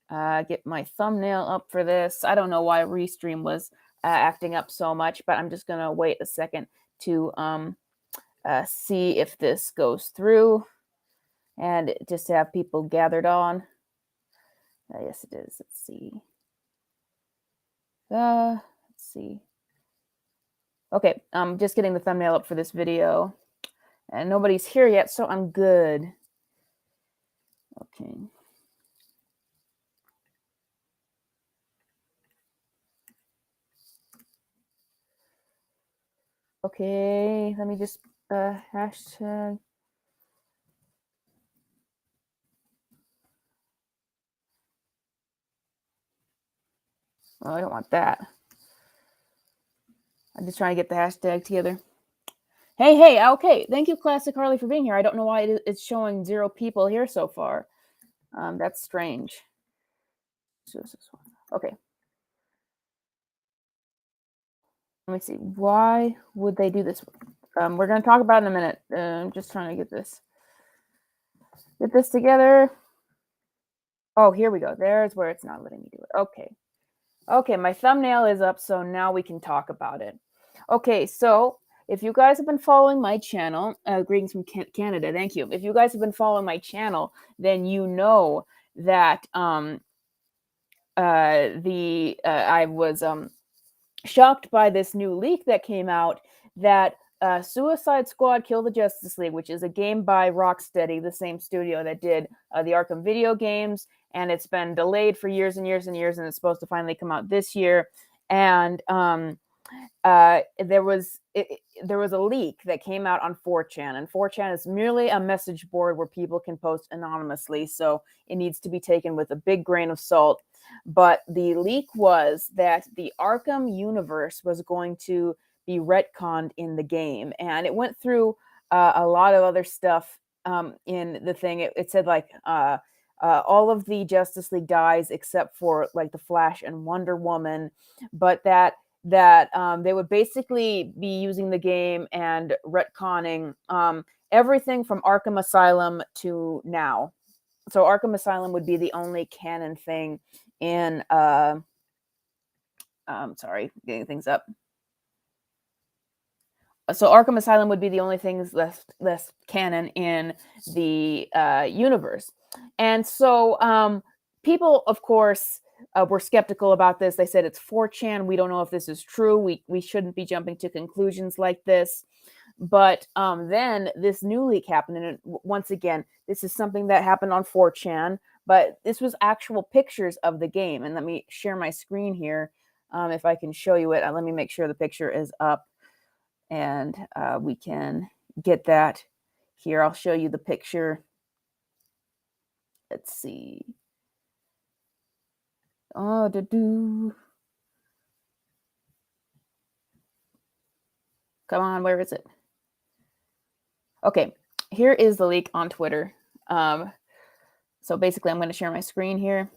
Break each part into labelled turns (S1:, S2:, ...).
S1: get my thumbnail up for this. I don't know why Restream was acting up so much, but I'm just going to wait a second to see if this goes through and just to have people gathered on. Yes, it is. Let's see. Let's see. Okay, I'm just getting the thumbnail up for this video. And nobody's here yet, so I'm good. Okay. Okay, let me just hashtag. Oh, I don't want that. I'm just trying to get the hashtag together. Hey, okay. Thank you, Classic Harley, for being here. I don't know why it's showing 0 people here so far. That's strange. Okay. Let me see. Why would they do this? We're going to talk about it in a minute. I'm just trying to get this together. Oh, here we go. There's where it's not letting me do it. Okay. Okay, my thumbnail is up, so now we can talk about it. Okay, so if you guys have been following my channel, greetings from Canada, thank you. If you guys have been following my channel, then you know that I was shocked by this new leak that came out that Suicide Squad Kill the Justice League, which is a game by Rocksteady, the same studio that did the Arkham video games, and it's been delayed for years and years and years, and it's supposed to finally come out this year. And there was a leak that came out on 4chan, and 4chan is merely a message board where people can post anonymously, so it needs to be taken with a big grain of salt. But the leak was that the Arkham universe was going to be retconned in the game, and it went through a lot of other stuff in the thing. It said like all of the Justice League dies except for like the Flash and Wonder Woman, but that they would basically be using the game and retconning everything from Arkham Asylum to now. So Arkham Asylum would be the only canon thing in sorry, getting things up. So Arkham Asylum would be the only things less canon in the universe. And so people, of course, were skeptical about this. They said it's 4chan. We don't know if this is true. We shouldn't be jumping to conclusions like this. But then this new leak happened. And once again, this is something that happened on 4chan. But this was actual pictures of the game. And let me share my screen here if I can show you it. Let me make sure the picture is up. And we can get that here. I'll show you the picture. Let's see. Oh, come on, where is it? Okay, here is the leak on Twitter. So basically, I'm going to share my screen here.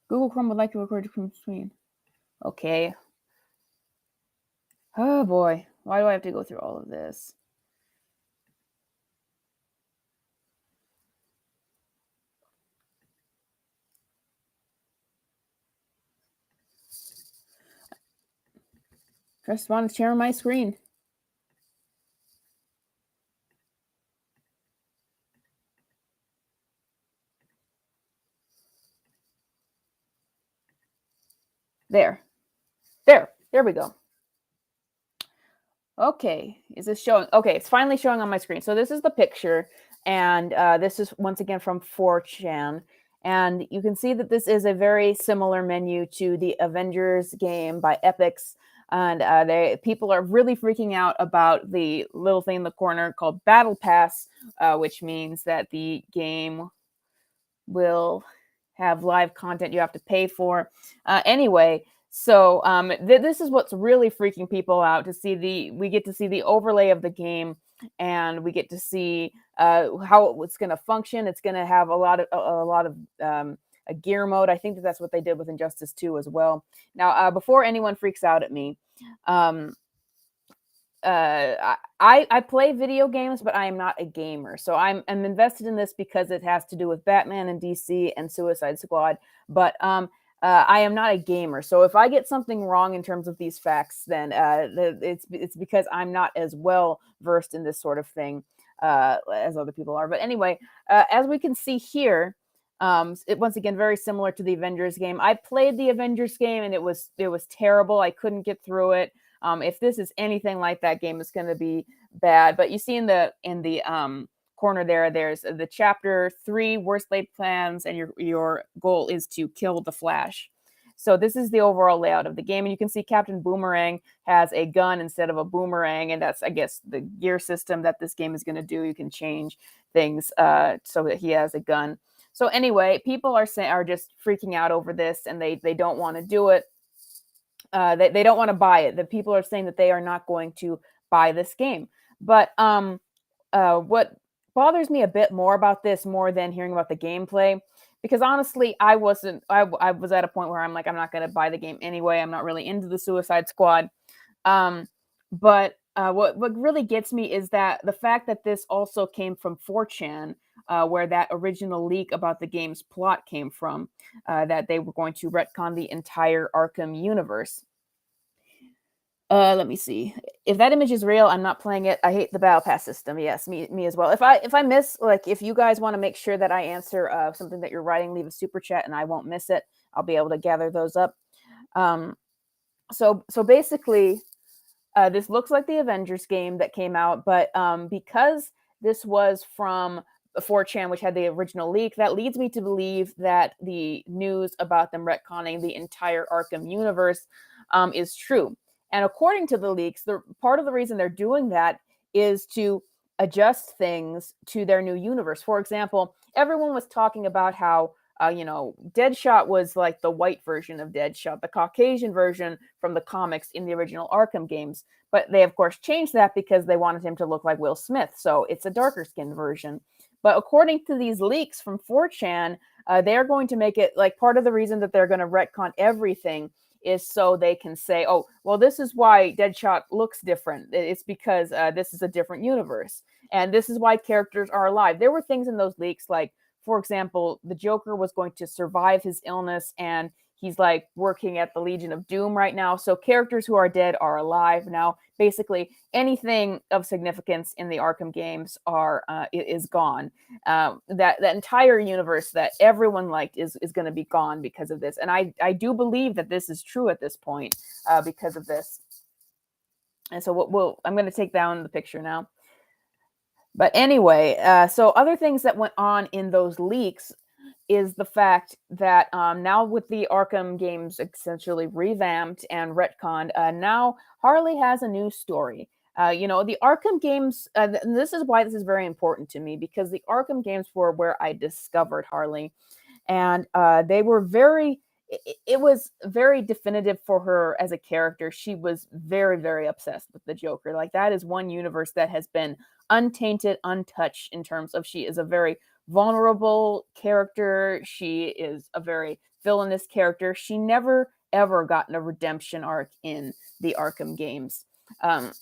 S1: Google Chrome would like to record from screen. Okay. Oh boy, why do I have to go through all of this? Just want to share my screen. There we go. Okay, is this showing? Okay, it's finally showing on my screen. So this is the picture, and this is once again from 4chan. And you can see that this is a very similar menu to the Avengers game by Epix. And people are really freaking out about the little thing in the corner called Battle Pass, which means that the game will have live content you have to pay for. Anyway, so this is what's really freaking people out, to see we get to see the overlay of the game, and we get to see how it's going to function. It's going to have a lot of a gear mode. I think that's what they did with Injustice 2 as well. Now, before anyone freaks out at me, I play video games, but I am not a gamer. So I'm invested in this because it has to do with Batman and DC and Suicide Squad. But I am not a gamer. So if I get something wrong in terms of these facts, then it's because I'm not as well versed in this sort of thing as other people are. But anyway, as we can see here, it once again very similar to the Avengers game. I played the Avengers game and it was terrible. I couldn't get through it. If this is anything like that game, it's going to be bad. But you see in the corner there's the chapter 3 worst laid plans, and your goal is to kill the Flash. So this is the overall layout of the game, and you can see Captain Boomerang has a gun instead of a boomerang, and that's, I guess, the gear system that this game is going to do. You can change things so that he has a gun. So anyway, people are just freaking out over this, and they don't want to do it. They don't want to buy it. The people are saying that they are not going to buy this game. But what bothers me a bit more about this, more than hearing about the gameplay, because honestly, I was at a point where I'm like, I'm not going to buy the game anyway. I'm not really into the Suicide Squad. But what really gets me is that the fact that this also came from 4chan, where that original leak about the game's plot came from, that they were going to retcon the entire Arkham universe. Let me see. If that image is real, I'm not playing it. I hate the battle pass system. Yes, me as well. If I miss, like, if you guys want to make sure that I answer something that you're writing, leave a super chat and I won't miss it. I'll be able to gather those up. So basically, this looks like the Avengers game that came out, but because this was from 4chan, which had the original leak, that leads me to believe that the news about them retconning the entire Arkham universe is true. And according to the leaks, part of the reason they're doing that is to adjust things to their new universe. For example, everyone was talking about how Deadshot was like the white version of Deadshot, the Caucasian version from the comics in the original Arkham games. But they, of course, changed that because they wanted him to look like Will Smith. So it's a darker skinned version. But according to these leaks from 4chan, they're going to make it, like, part of the reason that they're going to retcon everything is so they can say, oh, well, this is why Deadshot looks different. It's because this is a different universe. And this is why characters are alive. There were things in those leaks like, for example, the Joker was going to survive his illness and he's like working at the Legion of Doom right now. So characters who are dead are alive now. Basically, anything of significance in the Arkham games is gone. That entire universe that everyone liked is going to be gone because of this. And I do believe that this is true at this point because of this. And so I'm going to take down the picture now. But anyway, so other things that went on in those leaks is the fact that now with the Arkham games essentially revamped and retconned, now Harley has a new story. The Arkham games, and this is why this is very important to me, because the Arkham games were where I discovered Harley. And they were it was very definitive for her as a character. She was very, very obsessed with the Joker. Like, that is one universe that has been untainted, untouched in terms of she is a very vulnerable character. She is a very villainous character. She never, ever gotten a redemption arc in the Arkham games. And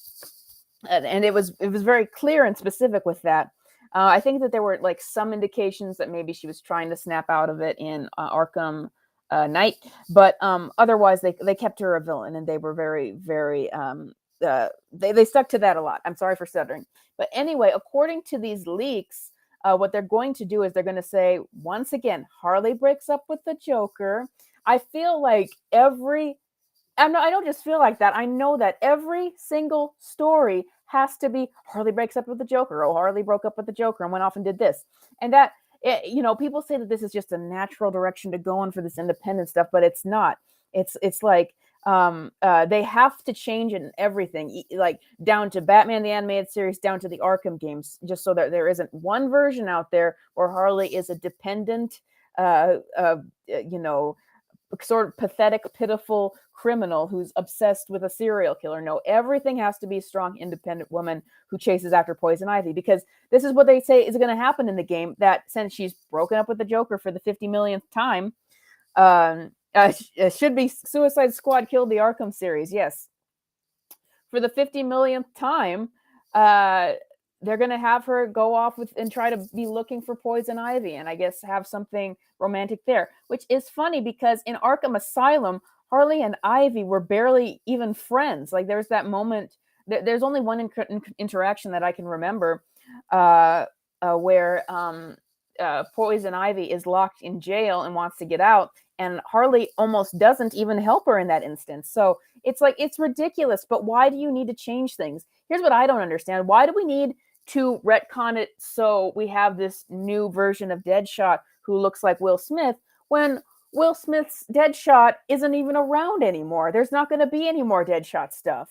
S1: it was very clear and specific with that. I think that there were like some indications that maybe she was trying to snap out of it in Arkham Knight, but otherwise they kept her a villain, and they were very, very they stuck to that a lot. I'm sorry for stuttering, but anyway, according to these leaks, what they're going to do is they're going to say, once again, Harley breaks up with the Joker. I feel like I don't just feel like that. I know that every single story has to be Harley breaks up with the Joker. Oh, Harley broke up with the Joker and went off and did this. And that, people say that this is just a natural direction to go in for this independent stuff, but it's not. It's like they have to change it in everything, like down to Batman the Animated Series, down to the Arkham games, just so that there isn't one version out there where Harley is a dependent, sort of pathetic, pitiful criminal who's obsessed with a serial killer. No, everything has to be a strong, independent woman who chases after Poison Ivy, because this is what they say is going to happen in the game, that since she's broken up with the Joker for the 50 millionth time, should be Suicide Squad killed the Arkham series. Yes. for the 50 millionth time, they're going to have her go off with and try to be looking for Poison Ivy, and I guess have something romantic there, which is funny because in Arkham Asylum, Harley and Ivy were barely even friends. Like there's that moment. There's only one interaction that I can remember where Poison Ivy is locked in jail and wants to get out, and Harley almost doesn't even help her in that instance. So it's like, it's ridiculous, but why do you need to change things? Here's what I don't understand. Why do we need to retcon it so we have this new version of Deadshot who looks like Will Smith when Will Smith's Deadshot isn't even around anymore? There's not going to be any more Deadshot stuff.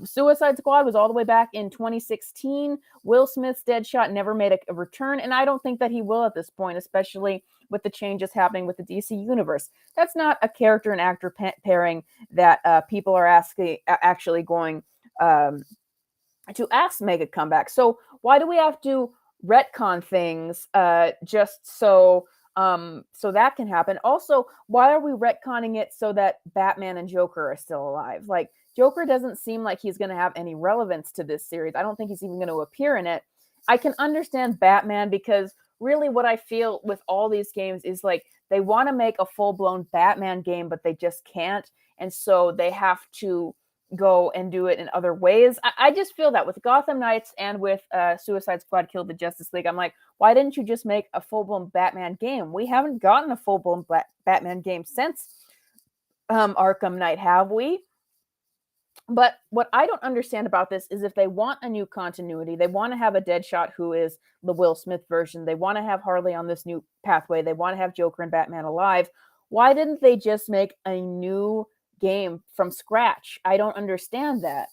S1: Suicide Squad was all the way back in 2016. Will Smith's Deadshot never made a return, and I don't think that he will at this point, especially with the changes happening with the DC universe. That's not a character and actor pairing that people are actually going to ask make a comeback. So why do we have to retcon things just so that can happen? Also, why are we retconning it so that Batman and Joker are still alive? Like, Joker doesn't seem like he's going to have any relevance to this series. I don't think he's even going to appear in it. I can understand Batman because really what I feel with all these games is like they want to make a full-blown Batman game, but they just can't. And so they have to go and do it in other ways. I just feel that with Gotham Knights and with Suicide Squad Killed the Justice League, I'm like, why didn't you just make a full-blown Batman game? We haven't gotten a full-blown Batman game since Arkham Knight, have we? But what I don't understand about this is if they want a new continuity, they want to have a Deadshot who is the Will Smith version, they want to have Harley on this new pathway, they want to have Joker and Batman alive, why didn't they just make a new game from scratch? I don't understand that.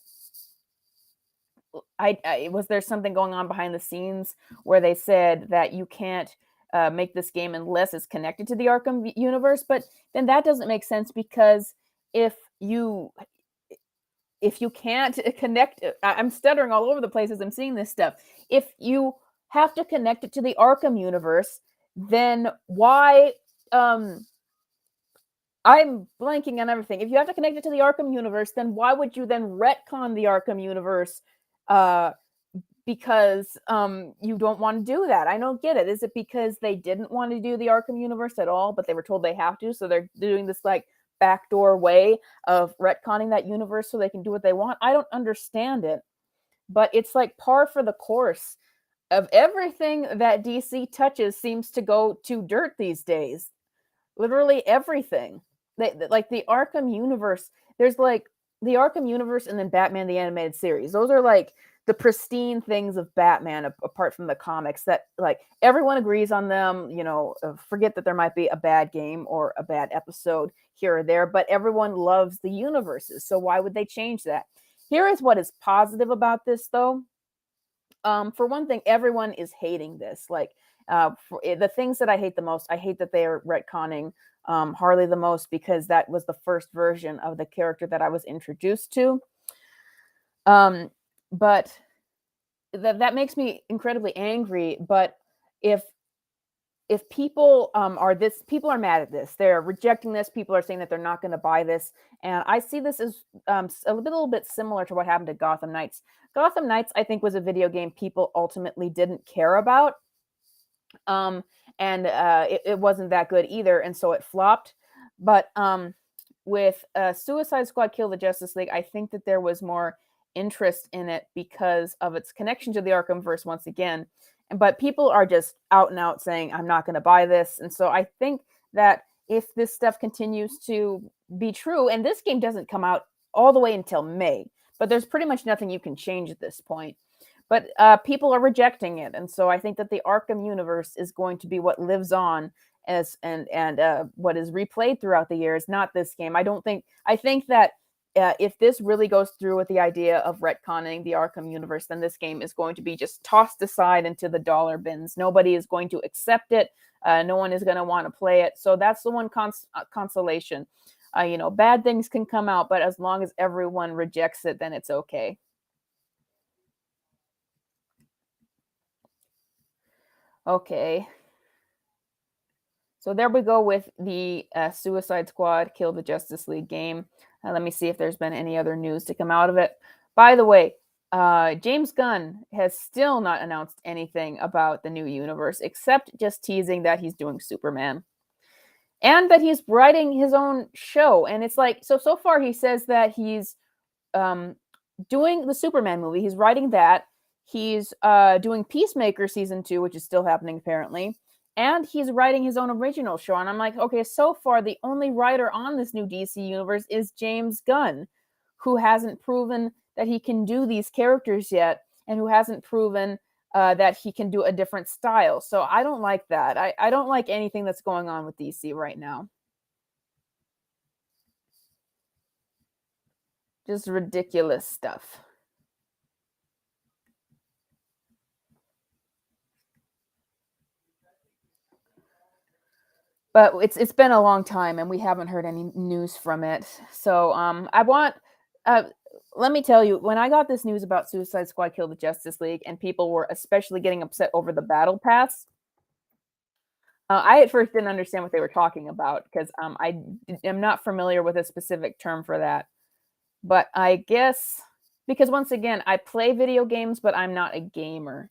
S1: Was there something going on behind the scenes where they said that you can't make this game unless it's connected to the Arkham universe? But then that doesn't make sense, because if you can't connect, I'm stuttering all over the place as I'm seeing this stuff. If you have to connect it to the Arkham universe, then why? I'm blanking on everything. If you have to connect it to the Arkham universe, then why would you then retcon the Arkham universe? Because you don't want to do that. I don't get it. Is it because they didn't want to do the Arkham universe at all, but they were told they have to, so they're doing this like backdoor way of retconning that universe so they can do what they want? I don't understand it, but it's like par for the course of everything that DC touches seems to go to dirt these days. Literally everything. Like the Arkham universe, there's like the Arkham universe and then Batman the Animated Series. Those are like the pristine things of Batman, apart from the comics, that like everyone agrees on them. Forget that there might be a bad game or a bad episode here or there, but everyone loves the universes. So why would they change that? Here is what is positive about this, though. For one thing, everyone is hating this. Like, for the things that I hate the most, I hate that they are retconning Harley the most, because that was the first version of the character that I was introduced to. But that makes me incredibly angry. But if people people are mad at this, they're rejecting this, people are saying that they're not going to buy this, and I see this as a little bit similar to what happened to Gotham Knights. Gotham Knights, I think, was a video game people ultimately didn't care about, and it wasn't that good either, and so it flopped. But with Suicide Squad Kill the Justice League, I think that there was more interest in it because of its connection to the Arkhamverse once again. But people are just out and out saying, I'm not going to buy this. And so I think that if this stuff continues to be true, and this game doesn't come out all the way until May, but there's pretty much nothing you can change at this point. But people are rejecting it. And so I think that the Arkham universe is going to be what lives on as and what is replayed throughout the years, not this game. I think that if this really goes through with the idea of retconning the Arkham universe, then this game is going to be just tossed aside into the dollar bins. Nobody is going to accept it. No one is going to want to play it. So that's the one consolation. Bad things can come out, but as long as everyone rejects it, then it's okay. Okay. So there we go with the Suicide Squad Kill the Justice League game. Let me see if there's been any other news to come out of it. By the way, James Gunn has still not announced anything about the new universe, except just teasing that he's doing Superman and that he's writing his own show. And it's like, so far he says that he's doing the Superman movie. He's writing that. He's doing Peacemaker season 2, which is still happening apparently. And he's writing his own original show. And I'm like, okay, so far the only writer on this new DC universe is James Gunn, who hasn't proven that he can do these characters yet, and who hasn't proven that he can do a different style. So I don't like that. I don't like anything that's going on with DC right now. Just ridiculous stuff. But it's been a long time, and we haven't heard any news from it. So I want. Let me tell you, when I got this news about Suicide Squad Kill the Justice League, and people were especially getting upset over the battle pass, I at first didn't understand what they were talking about because I am not familiar with a specific term for that. But I guess because once again, I play video games, but I'm not a gamer.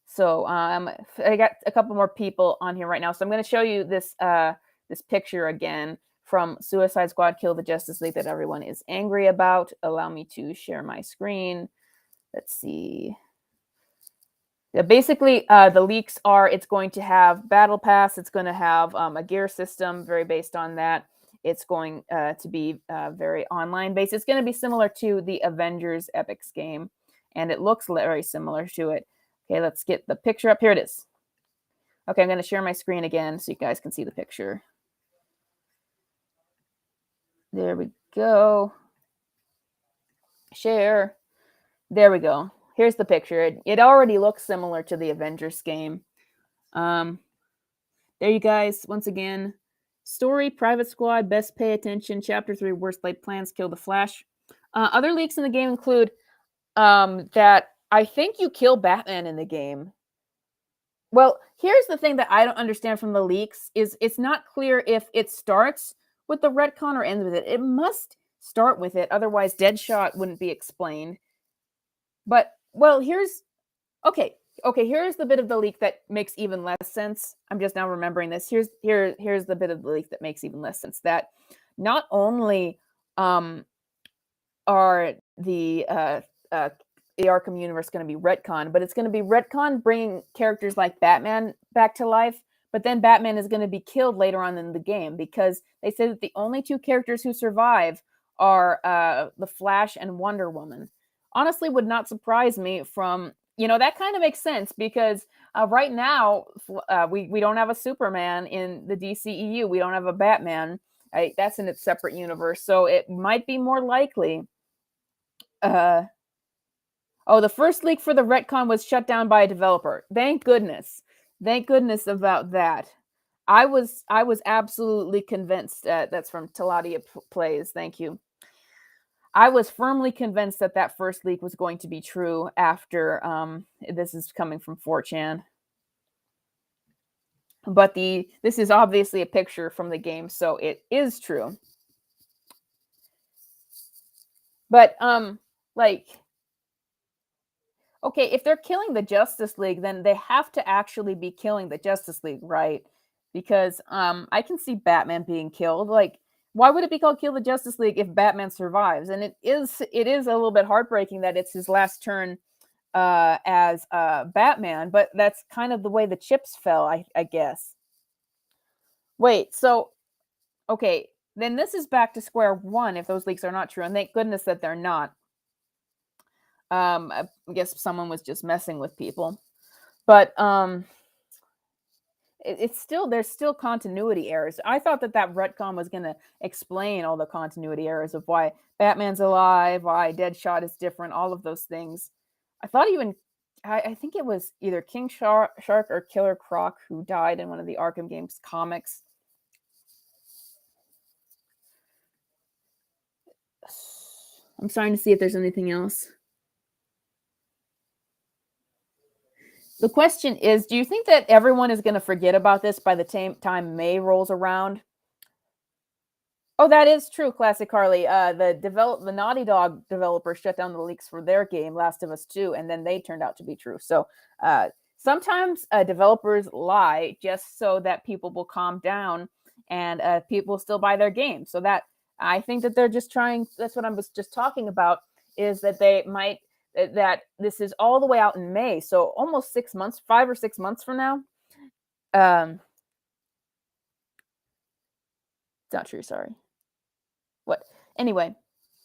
S1: So I got a couple more people on here right now. So I'm going to show you this this picture again from Suicide Squad Kill the Justice League that everyone is angry about. Allow me to share my screen. Let's see. Yeah, basically, the leaks are it's going to have Battle Pass. It's going to have a gear system very based on that. It's going to be very online based. It's going to be similar to the Avengers Epics game, and it looks very similar to it. Okay, let's get the picture up. Here it is. Okay, I'm going to share my screen again so you guys can see the picture. There we go. Share. There we go. Here's the picture. It already looks similar to the Avengers game. There you guys. Once again, story, Private Squad, best pay attention, Chapter 3, worst laid plans, kill the Flash. Other leaks in the game include that I think you kill Batman in the game. Well, here's the thing that I don't understand from the leaks is it's not clear if it starts with the retcon or ends with it. It must start with it, otherwise Deadshot wouldn't be explained. But well, here's here's the bit of the leak that makes even less sense. I'm just now remembering this. Here's the bit of the leak that makes even less sense. That not only are the Arkham universe going to be retcon, but it's going to be retcon bringing characters like Batman back to life. But then Batman is going to be killed later on in the game because they say that the only two characters who survive are the Flash and Wonder Woman. Honestly, would not surprise me from, that kind of makes sense because right now we don't have a Superman in the DCEU. We don't have a Batman. That's in its separate universe. So it might be more likely. The first leak for the retcon was shut down by a developer. Thank goodness. Thank goodness about that. I was absolutely convinced. That's from Taladia Plays. Thank you. I was firmly convinced that that first leak was going to be true after this is coming from 4chan. But this is obviously a picture from the game, so it is true. But okay, if they're killing the Justice League, then they have to actually be killing the Justice League, right? Because I can see Batman being killed. Like, why would it be called Kill the Justice League if Batman survives? And it is a little bit heartbreaking that it's his last turn as Batman, but that's kind of the way the chips fell, I guess. Wait, so okay, then this is back to square one if those leaks are not true, and thank goodness that they're not. I guess someone was just messing with people, but it's still there's still continuity errors. I thought that retcon was going to explain all the continuity errors of why Batman's alive, why Deadshot is different, all of those things. I thought even I think it was either King Shark or Killer Croc who died in one of the Arkham games comics. I'm starting to see if there's anything else. The question is, do you think that everyone is going to forget about this by the time May rolls around? Oh, that is true, Classic Harley. The Naughty Dog developers shut down the leaks for their game, Last of Us 2, and then they turned out to be true. So sometimes developers lie just so that people will calm down and people still buy their game. So that I think that they're just trying. That's what I was just talking about. Is that they might that this is all the way out in May, so almost 6 months, 5 or 6 months from now. It's not true. Sorry. What? Anyway,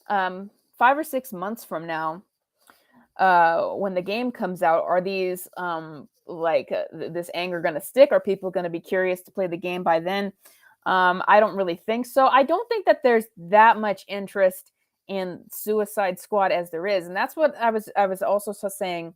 S1: 5 or 6 months from now, when the game comes out, are these this anger going to stick? Are people going to be curious to play the game by then? I don't really think so. I don't think that there's that much interest in Suicide Squad as there is, and that's what I was also saying,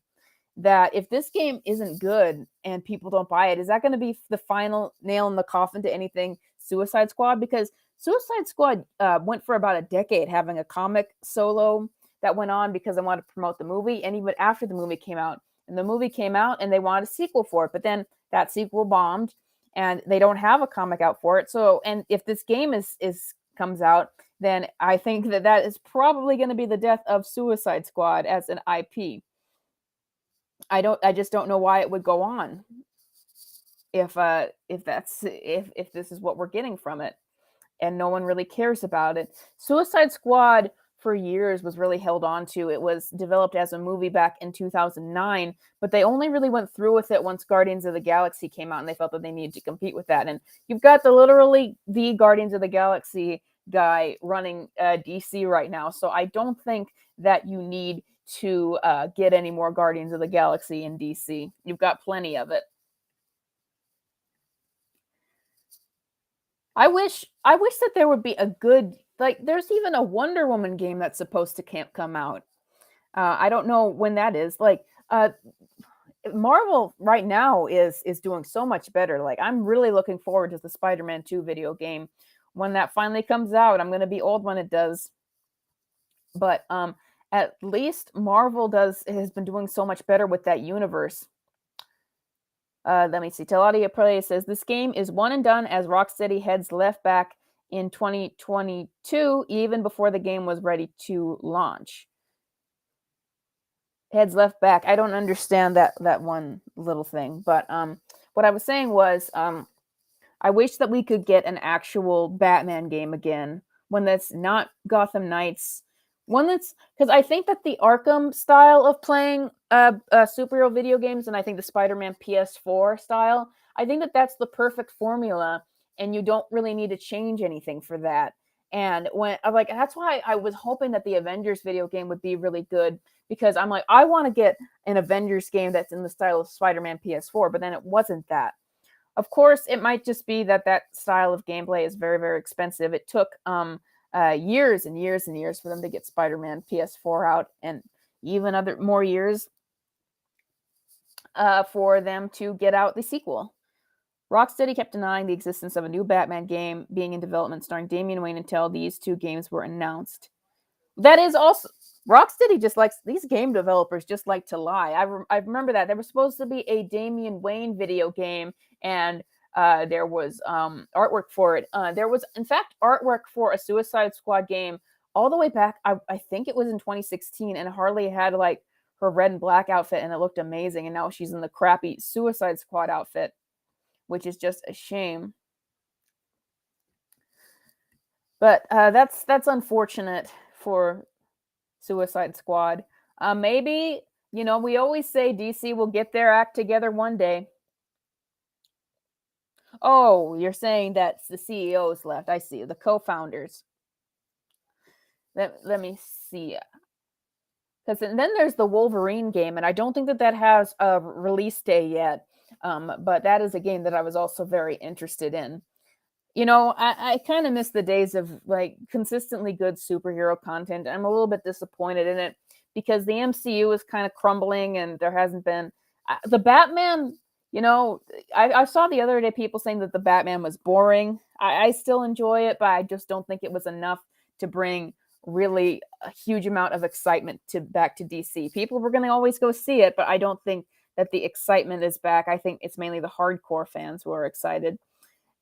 S1: that if this game isn't good and people don't buy it, is that going to be the final nail in the coffin to anything Suicide Squad? Because Suicide Squad went for about a decade having a comic solo that went on because they wanted to promote the movie, and even after the movie came out, and they wanted a sequel for it, but then that sequel bombed, and they don't have a comic out for it. So, and if this game is comes out, then I think that is probably going to be the death of Suicide Squad as an IP. I just don't know why it would go on if this is what we're getting from it, and no one really cares about it. Suicide Squad for years was really held on to. It was developed as a movie back in 2009, but they only really went through with it once Guardians of the Galaxy came out, and they felt that they needed to compete with that. And you've got the Guardians of the Galaxy guy running DC right now, so I don't think that you need to get any more Guardians of the Galaxy in DC. You've got plenty of it. I wish that there would be a good, like, there's even a Wonder Woman game that's supposed to come out. I don't know when that is. Like, Marvel right now is doing so much better. Like, I'm really looking forward to the Spider-Man 2 video game when that finally comes out. I'm going to be old when it does. But at least Marvel has been doing so much better with that universe. Let me see. Teladia Play says this game is one and done as Rocksteady heads left back in 2022, even before the game was ready to launch. Heads left back. I don't understand that one little thing, but what I was saying was I wish that we could get an actual Batman game again, one that's not Gotham Knights. One that's, because I think that the Arkham style of playing superhero video games, and I think the Spider-Man PS4 style, I think that that's the perfect formula, and you don't really need to change anything for that. And when I'm like, that's why I was hoping that the Avengers video game would be really good, because I'm like, I want to get an Avengers game that's in the style of Spider-Man PS4, but then it wasn't that. Of course, it might just be that style of gameplay is very, very expensive. It took years and years and years for them to get Spider-Man PS4 out, and even more years for them to get out the sequel. Rocksteady kept denying the existence of a new Batman game being in development starring Damian Wayne until these two games were announced. That is also, Rocksteady just likes, these game developers just like to lie. I remember that there was supposed to be a Damian Wayne video game, and there was artwork for it. There was, in fact, artwork for a Suicide Squad game all the way back. I think it was in 2016, and Harley had like her red and black outfit, and it looked amazing. And now she's in the crappy Suicide Squad outfit, which is just a shame. But that's unfortunate for Suicide Squad. Maybe, we always say DC will get their act together one day. Oh, you're saying that the CEOs left. I see. The co-founders. Let me see. Because then there's the Wolverine game, and I don't think that has a release day yet. But that is a game that I was also very interested in. I kind of miss the days of like consistently good superhero content. I'm a little bit disappointed in it because the MCU is kind of crumbling, and there hasn't been the Batman. I saw the other day people saying that the Batman was boring. I still enjoy it, but I just don't think it was enough to bring really a huge amount of excitement back to DC. People were going to always go see it, but I don't think that the excitement is back. I think it's mainly the hardcore fans who are excited,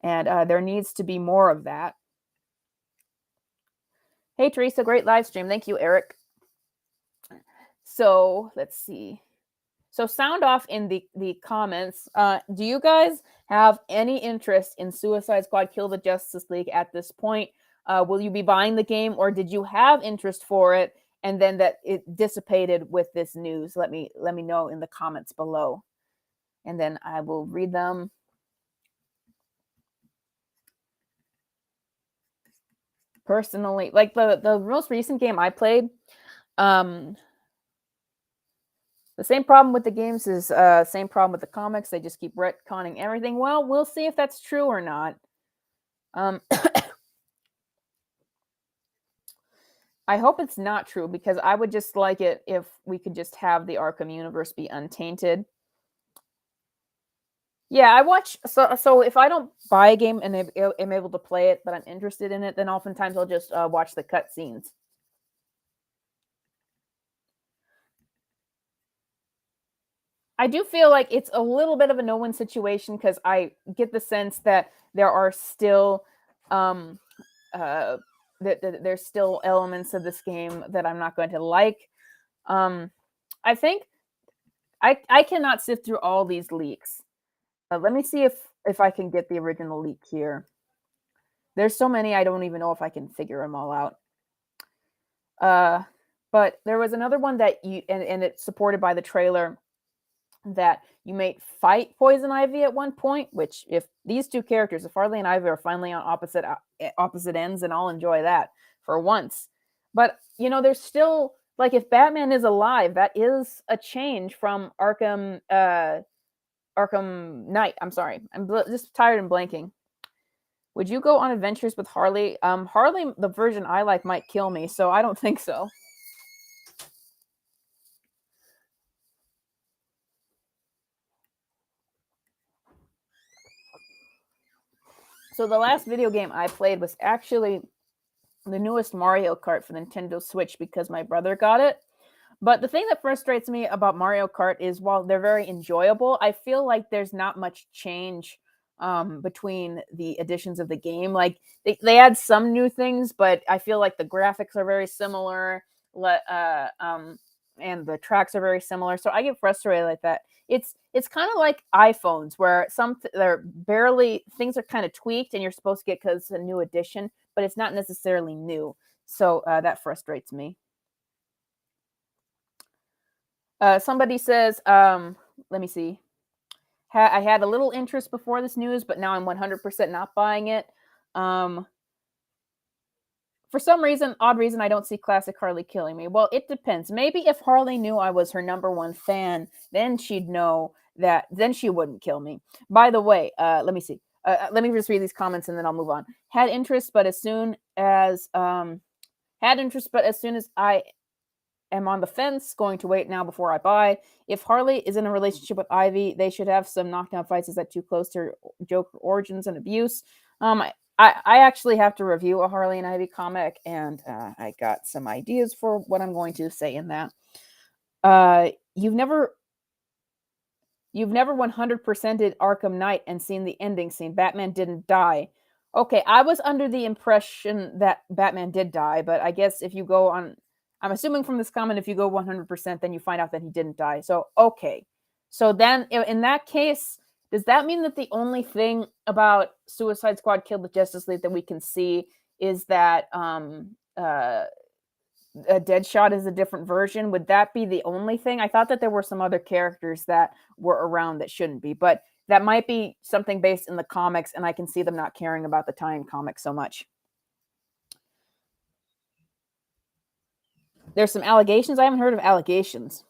S1: and there needs to be more of that. Hey, Teresa, great live stream. Thank you, Eric. So let's see. So sound off in the comments. Do you guys have any interest in Suicide Squad Kill the Justice League at this point? Will you be buying the game, or did you have interest for it and then that it dissipated with this news? Let me know in the comments below, and then I will read them. Personally, like the most recent game I played, the same problem with the games is same problem with the comics. They just keep retconning everything. Well, we'll see if that's true or not. I hope it's not true, because I would just like it if we could just have the Arkham universe be untainted. Yeah, I watch. So if I don't buy a game and am able to play it, but I'm interested in it, then oftentimes I'll just watch the cutscenes. I do feel like it's a little bit of a no-win situation, because I get the sense that there are still there's still elements of this game that I'm not going to like. I think I cannot sift through all these leaks. Let me see if I can get the original leak here. There's so many, I don't even know if I can figure them all out. But there was another one that and it's supported by the trailer, that you may fight Poison Ivy at one point, which, if these two characters, if Harley and Ivy, are finally on opposite ends, and I'll enjoy that for once. But, there's still, like, if Batman is alive, that is a change from Arkham Knight. I'm sorry. I'm just tired and blanking. Would you go on adventures with Harley? Harley, the version I like, might kill me, so I don't think so. So the last video game I played was actually the newest Mario Kart for Nintendo Switch, because my brother got it. But the thing that frustrates me about Mario Kart is, while they're very enjoyable, I feel like there's not much change between the editions of the game. Like, they add some new things, but I feel like the graphics are very similar, and the tracks are very similar. So I get frustrated like that. It's kind of like iPhones, where they're barely, things are kind of tweaked, and you're supposed to get because it's a new edition, but it's not necessarily new. So that frustrates me. Somebody says, let me see. I had a little interest before this news, but now I'm 100% not buying it. For some reason, odd reason, I don't see classic Harley killing me. Well, it depends. Maybe if Harley knew I was her #1 fan, then she'd know that, then she wouldn't kill me. By the way, let me see. Let me just read these comments and then I'll move on. Had interest, but as soon as I am on the fence, going to wait now before I buy. If Harley is in a relationship with Ivy, they should have some knockdown fights. Is that too close to Joker origins and abuse? I actually have to review a Harley and Ivy comic, and I got some ideas for what I'm going to say in that. You've never 100%ed Arkham Knight and seen the ending scene. Batman didn't die. Okay, I was under the impression that Batman did die, but I guess if you go on, I'm assuming from this comment, if you go 100%, then you find out that he didn't die. So, okay. So then, in that case, does that mean that the only thing about Suicide Squad Kill the Justice League that we can see is that a Deadshot is a different version? Would that be the only thing? I thought that there were some other characters that were around that shouldn't be, but that might be something based in the comics, and I can see them not caring about the tie-in comics so much. There's some allegations. I haven't heard of allegations.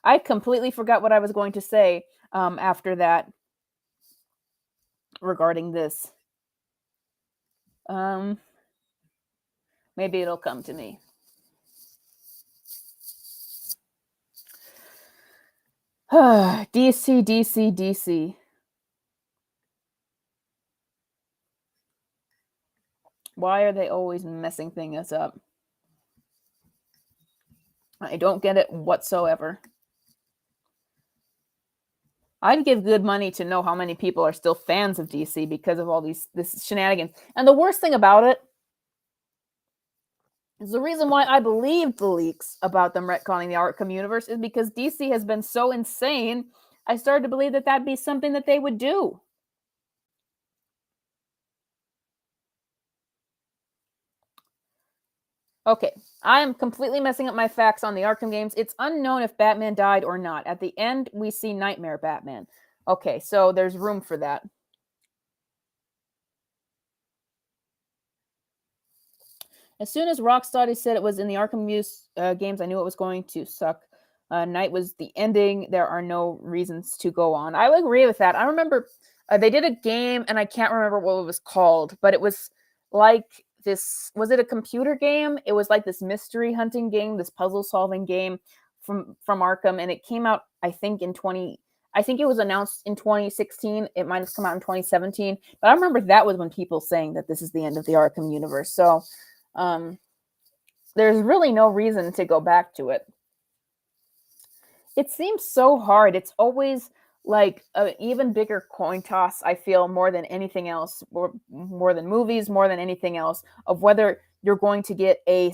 S1: I completely forgot what I was going to say after that regarding this. Maybe it'll come to me. DC, DC, DC. Why are they always messing things up? I don't get it whatsoever. I'd give good money to know how many people are still fans of DC because of all this shenanigans. And the worst thing about it The reason why I believed the leaks about them retconning the Arkham universe is because DC has been so insane. I started to believe that that'd be something that they would do. Okay, I am completely messing up my facts on the Arkham games. It's unknown if Batman died or not. At the end, we see Nightmare Batman. Okay, so there's room for that. As soon as Rocksteady said it was in the Arkham games, I knew it was going to suck. Night was the ending. There are no reasons to go on. I would agree with that. I remember they did a game, and I can't remember what it was called, but it was like this. Was it a computer game? It was like this mystery hunting game, this puzzle solving game from Arkham, and it came out, I think, in 20. I think it was announced in 2016. It might have come out in 2017, but I remember that was when people saying that this is the end of the Arkham universe. So there's really no reason to go back to it. It seems so hard. It's always like an even bigger coin toss, I feel, more than anything else, more than movies, more than anything else, of whether you're going to get a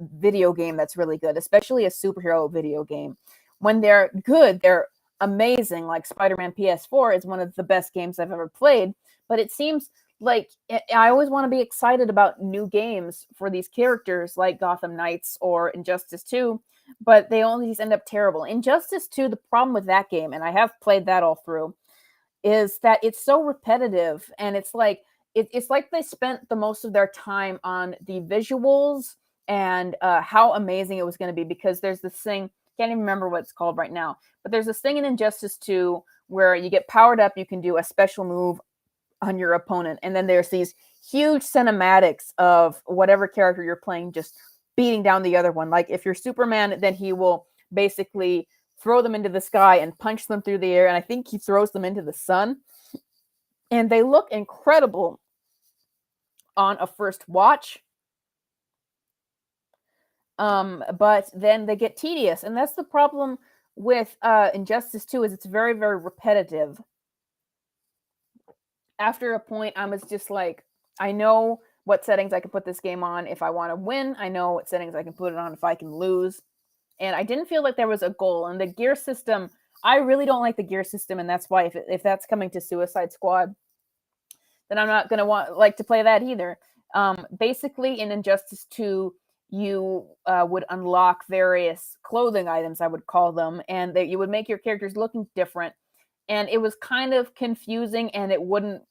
S1: video game that's really good, especially a superhero video game. When they're good, they're amazing. Like Spider-Man PS4 is one of the best games I've ever played, but it seems like I always want to be excited about new games for these characters like Gotham Knights or Injustice 2, but they always end up terrible. Injustice 2, the problem with that game, and I have played that all through, is that it's so repetitive, and it's like it's like they spent the most of their time on the visuals and how amazing it was going to be, because there's this thing, can't even remember what it's called right now, but there's this thing in Injustice 2 where you get powered up, you can do a special move on your opponent, and then there's these huge cinematics of whatever character you're playing just beating down the other one. Like if you're Superman, then he will basically throw them into the sky and punch them through the air, and I think he throws them into the sun, and they look incredible on a first watch, but then they get tedious, and that's the problem with Injustice 2, is it's very, very repetitive. After a point, I was just like, I know what settings I can put this game on if I want to win. I know what settings I can put it on if I can lose. And I didn't feel like there was a goal. And the gear system, I really don't like the gear system, and that's why if that's coming to Suicide Squad, then I'm not going to like to play that either. Basically, in Injustice 2, you would unlock various clothing items, I would call them, and that you would make your characters looking different. And it was kind of confusing, and it wouldn't.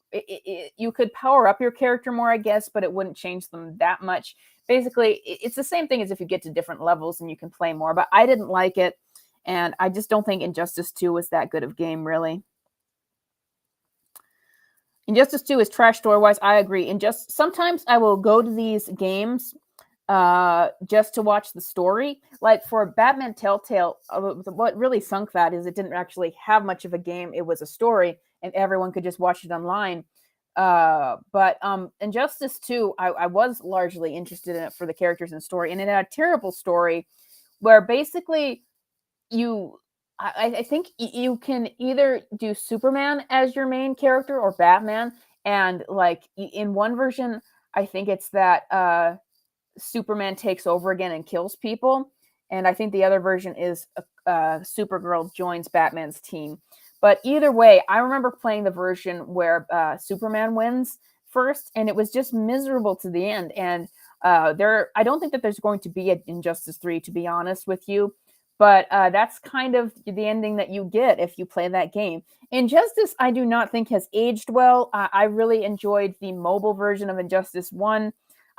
S1: You could power up your character more, I guess, but it wouldn't change them that much. Basically, it's the same thing as if you get to different levels and you can play more. But I didn't like it, and I just don't think Injustice 2 was that good of a game, really. Injustice 2 is trash story-wise. I agree. And just sometimes I will go to these games just to watch the story. Like for Batman Telltale, what really sunk that is it didn't actually have much of a game. It was a story, and everyone could just watch it online. But Injustice 2, I was largely interested in it for the characters and story, and it had a terrible story where basically I think you can either do Superman as your main character or Batman, and like in one version, I think it's that Superman takes over again and kills people, and I think the other version is Supergirl joins Batman's team. But either way, I remember playing the version where Superman wins first, and it was just miserable to the end. And I don't think that there's going to be an Injustice 3, to be honest with you. But that's kind of the ending that you get if you play that game. Injustice, I do not think has aged well. I really enjoyed the mobile version of Injustice 1.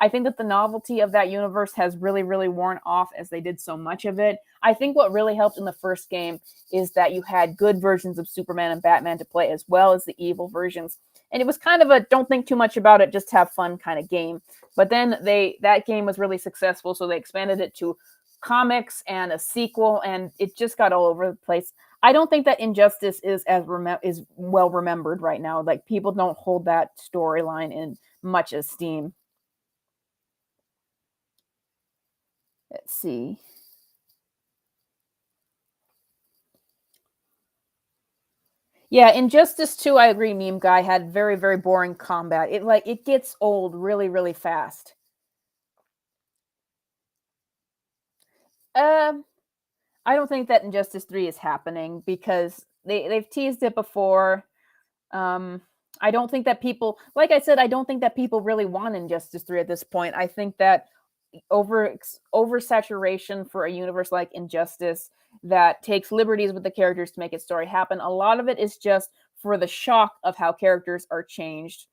S1: I think that the novelty of that universe has really, really worn off as they did so much of it. I think what really helped in the first game is that you had good versions of Superman and Batman to play, as well as the evil versions. And it was kind of a don't think too much about it, just have fun kind of game. But then that game was really successful, so they expanded it to comics and a sequel, and it just got all over the place. I don't think that Injustice is is well remembered right now. Like people don't hold that storyline in much esteem. Let's see. Yeah, Injustice 2, I agree, Meme Guy had very, very boring combat. It gets old really, really fast. I don't think that Injustice 3 is happening because they've teased it before. I don't think that people, like I said, I don't think that people really want Injustice 3 at this point. I think that oversaturation for a universe like Injustice that takes liberties with the characters to make its story happen, a lot of it is just for the shock of how characters are changed.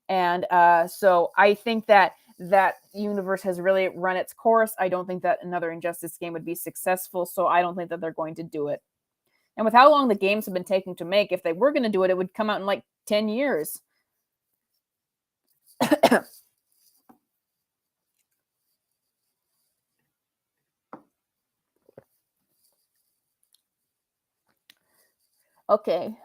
S1: And so I think that that universe has really run its course. I don't think that another Injustice game would be successful, so I don't think that they're going to do it. And with how long the games have been taking to make, if they were going to do it, it would come out in like 10 years. Okay.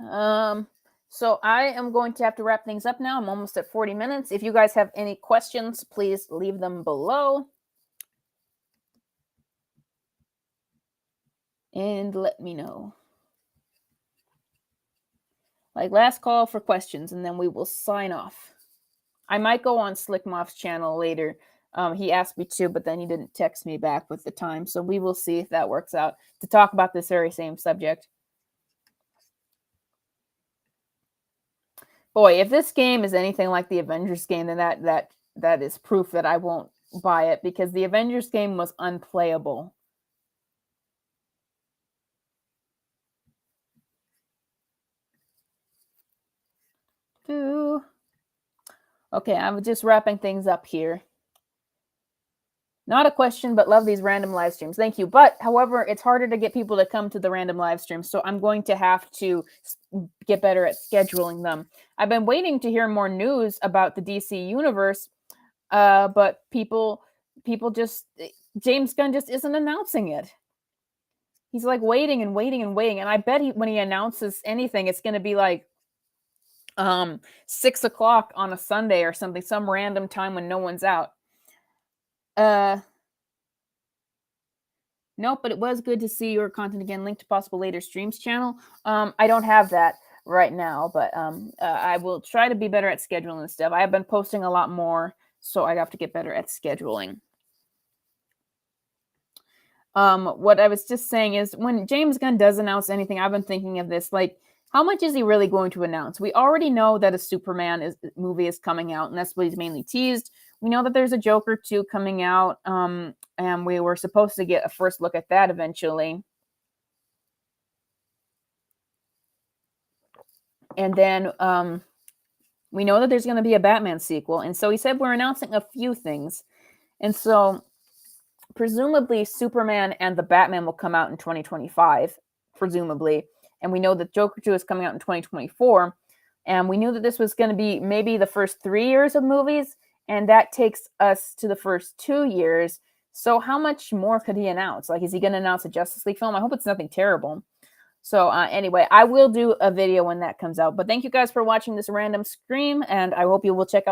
S1: So I am going to have to wrap things up now. I'm almost at 40 minutes. If you guys have any questions, please leave them below. And let me know. Like, last call for questions, and then we will sign off. I might go on Slickmoth's channel later. He asked me to, but then he didn't text me back with the time. So we will see if that works out to talk about this very same subject. Boy, if this game is anything like the Avengers game, then that is proof that I won't buy it, because the Avengers game was unplayable. Okay, I'm just wrapping things up here. Not a question, but love these random live streams. Thank you. But, however, it's harder to get people to come to the random live streams, so I'm going to have to get better at scheduling them. I've been waiting to hear more news about the DC universe, but people just, James Gunn just isn't announcing it. He's like waiting and waiting and waiting, and I bet when he announces anything, it's going to be like 6 o'clock on a Sunday or something, some random time when no one's out. Nope, but it was good to see your content again. Link to possible later streams channel. I don't have that right now, but I will try to be better at scheduling and stuff. I have been posting a lot more, so I have to get better at scheduling. What I was just saying is, when James Gunn does announce anything, I've been thinking of this, like, how much is he really going to announce? We already know that a Superman movie is coming out, and that's what he's mainly teased. We know that there's a Joker 2 coming out, and we were supposed to get a first look at that eventually. And then we know that there's going to be a Batman sequel, and so he said we're announcing a few things. And so presumably Superman and the Batman will come out in 2025, presumably. And we know that Joker 2 is coming out in 2024. And we knew that this was going to be maybe the first 3 years of movies, and that takes us to the first 2 years. So how much more could he announce? Like, is he going to announce a Justice League film? I hope it's nothing terrible. So anyway, I will do a video when that comes out. But thank you guys for watching this random stream, and I hope you will check out